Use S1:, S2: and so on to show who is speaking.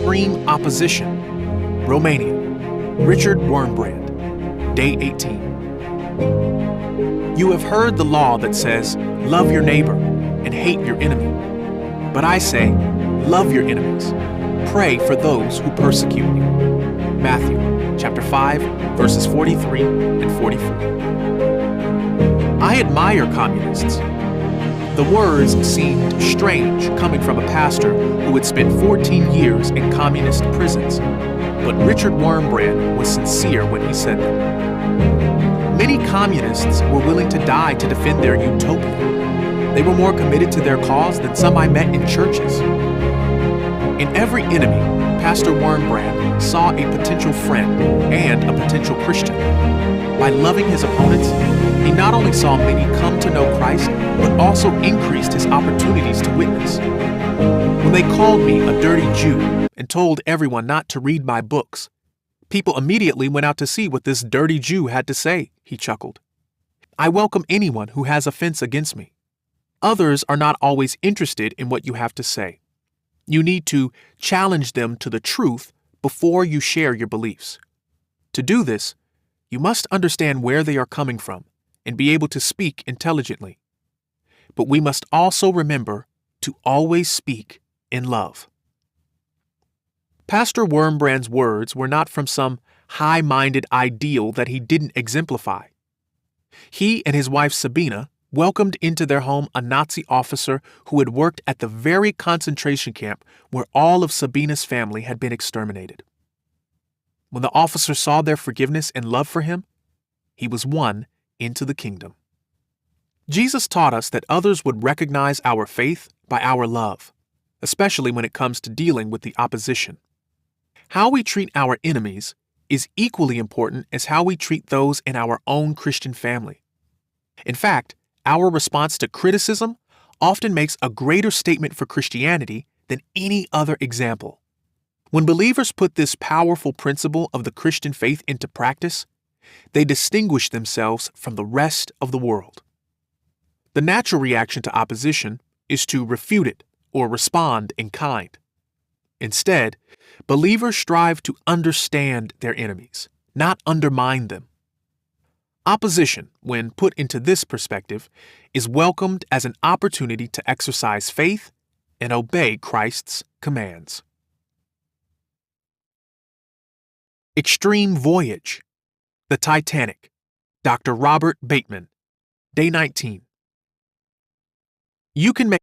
S1: extreme opposition. Romania. Richard Wurmbrand. Day 18. You have heard the law that says, love your neighbor and hate your enemy. But I say, love your enemies. Pray for those who persecute you. Matthew chapter 5, verses 43 and 44. I admire communists. The words seemed strange coming from a pastor who had spent 14 years in communist prisons, but Richard Wurmbrand was sincere when he said them. Many communists were willing to die to defend their utopia. They were more committed to their cause than some I met in churches. In every enemy, Pastor Wurmbrand saw a potential friend and a potential Christian. By loving his opponents, he not only saw many come to know Christ, but also increased his opportunities to witness. When they called me a dirty Jew and told everyone not to read my books, people immediately went out to see what this dirty Jew had to say, he chuckled. I welcome anyone who has offense against me. Others are not always interested in what you have to say. You need to challenge them to the truth before you share your beliefs. To do this, you must understand where they are coming from and be able to speak intelligently. But we must also remember to always speak in love. Pastor Wurmbrand's words were not from some high-minded ideal that he didn't exemplify. He and his wife Sabina welcomed into their home a Nazi officer who had worked at the very concentration camp where all of Sabina's family had been exterminated. When the officer saw their forgiveness and love for him, he was won into the kingdom. Jesus taught us that others would recognize our faith by our love, especially when it comes to dealing with the opposition. How we treat our enemies is equally important as how we treat those in our own Christian family. In fact, our response to criticism often makes a greater statement for Christianity than any other example. When believers put this powerful principle of the Christian faith into practice, they distinguish themselves from the rest of the world. The natural reaction to opposition is to refute it or respond in kind. Instead, believers strive to understand their enemies, not undermine them. Opposition, when put into this perspective, is welcomed as an opportunity to exercise faith and obey Christ's commands. Extreme Voyage. The Titanic. Dr. Robert Bateman. Day 19. You can make